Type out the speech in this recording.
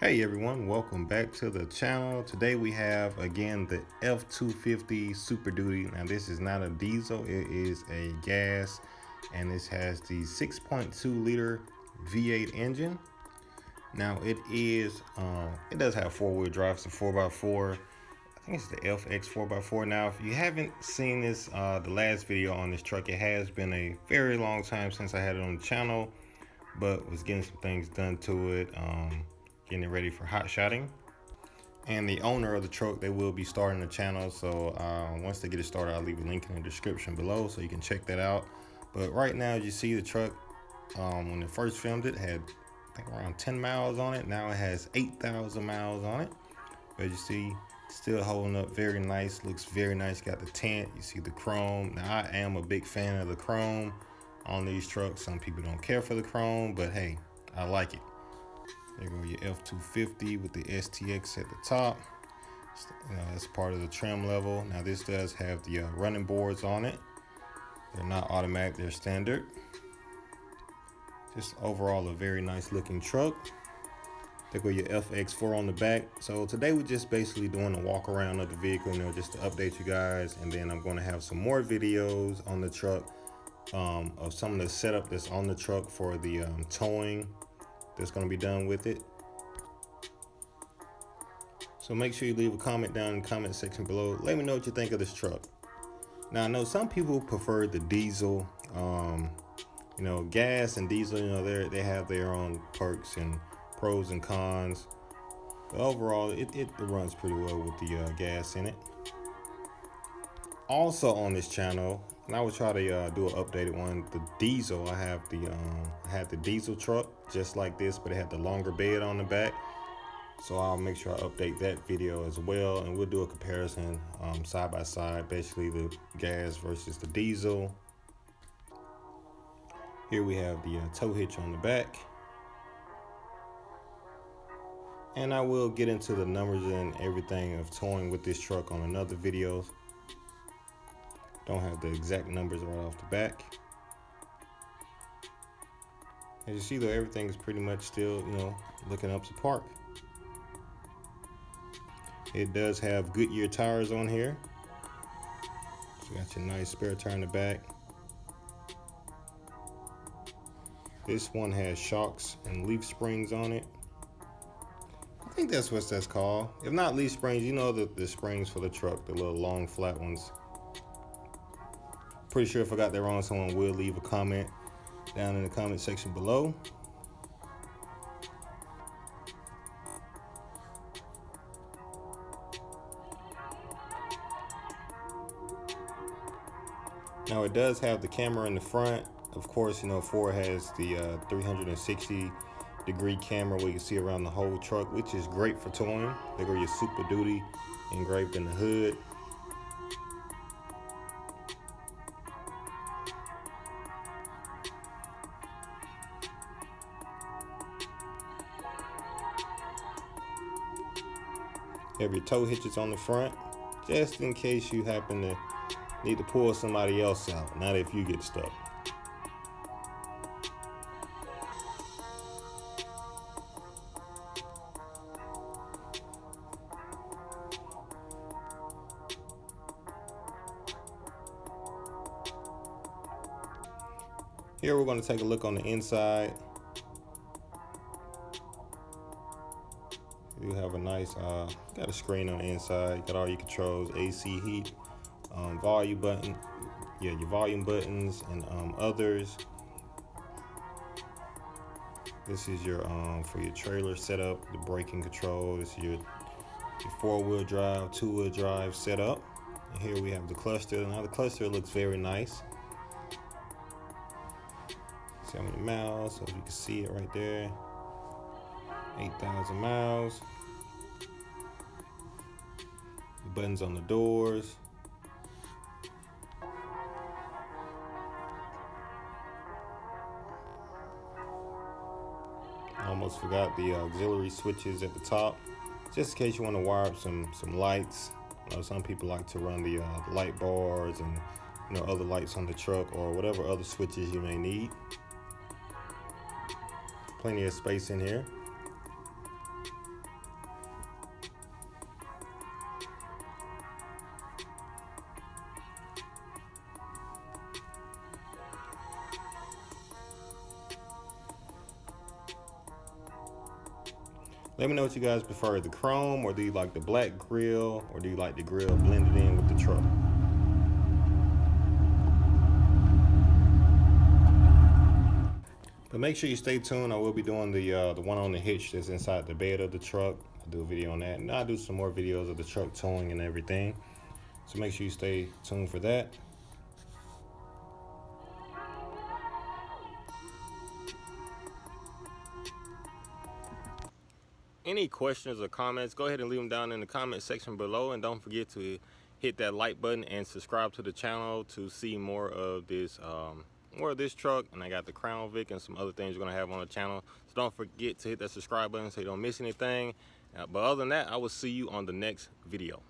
Hey everyone, welcome back to the channel. Today we have again the F-250 Super Duty. Now this is not a diesel, it is a gas, and this has the 6.2 liter V8 engine. Now it does have four-wheel drive, so 4x4. I think it's the FX 4x4. Now if you haven't seen this, the last video on this truck, it has been a very long time since I had it on the channel, but was getting some things done to it. Getting it ready for hot shotting. And the owner of the truck, they will be starting the channel, so once they get it started, I'll leave a link in the description below so you can check that out. But right now, as you see, the truck, when it first filmed it, had I think around 10 miles on it. Now it has 8,000 miles on it. But you see, still holding up very nice, looks very nice. Got the tint, you see the chrome. Now I am a big fan of the chrome on these trucks. Some people don't care for the chrome, but hey, I like it. There go your F-250 with the STX at the top. That's part of the trim level. Now this does have the running boards on it. They're not automatic, they're standard. Just overall a very nice looking truck. There go your FX4 on the back. So today we're just basically doing a walk around of the vehicle, just to update you guys. And then I'm going to have some more videos on the truck of some of the setup that's on the truck for the towing that's going to be done with it. So make sure you leave a comment down in the comment section below. Let me know what you think of this truck. Now I know some people prefer the diesel. Gas and diesel, they have their own perks and pros and cons. But overall, it runs pretty well with the gas in it. Also on this channel, and I will try to do an updated one, the diesel. I had the diesel truck just like this, but it had the longer bed on the back. So I'll make sure I update that video as well, and we'll do a comparison side by side, basically the gas versus the diesel. Here we have the tow hitch on the back. And I will get into the numbers and everything of towing with this truck on another video. Don't have the exact numbers right off the back. As you see though, everything is pretty much still, looking up to park. It does have Goodyear tires on here. So you got your nice spare tire in the back. This one has shocks and leaf springs on it. I think that's what that's called. If not leaf springs, the springs for the truck, the little long flat ones. Pretty sure if I got that wrong, someone will leave a comment down in the comment section below. Now it does have the camera in the front. Of course, Ford has the 360-degree camera where you can see around the whole truck, which is great for towing. There go your Super Duty engraved in the hood. You have your tow hitches on the front, just in case you happen to need to pull somebody else out, not if you get stuck. Here we're going to take a look on the inside. You have a nice, got a screen on the inside. Got all your controls, AC, heat, volume button, your volume buttons, and others. This is your for your trailer setup, the braking control. This is your four-wheel drive, two-wheel drive setup. And here we have the cluster. Now the cluster looks very nice. See how many miles? So you can see it right there. 8,000 miles. The buttons on the doors. I almost forgot the auxiliary switches at the top, just in case you want to wire up some lights. Some people like to run the light bars and other lights on the truck, or whatever other switches you may need. Plenty of space in here. Let me know what you guys prefer, the chrome, or do you like the black grill, or do you like the grill blended in with the truck? But make sure you stay tuned. I will be doing the one on the hitch that's inside the bed of the truck. I'll do a video on that, and I'll do some more videos of the truck towing and everything. So make sure you stay tuned for that. Any questions or comments, go ahead and leave them down in the comment section below, and don't forget to hit that like button and subscribe to the channel to see more of this truck. And I got the Crown Vic and some other things we're gonna have on the channel, so don't forget to hit that subscribe button so you don't miss anything. But other than that, I will see you on the next video.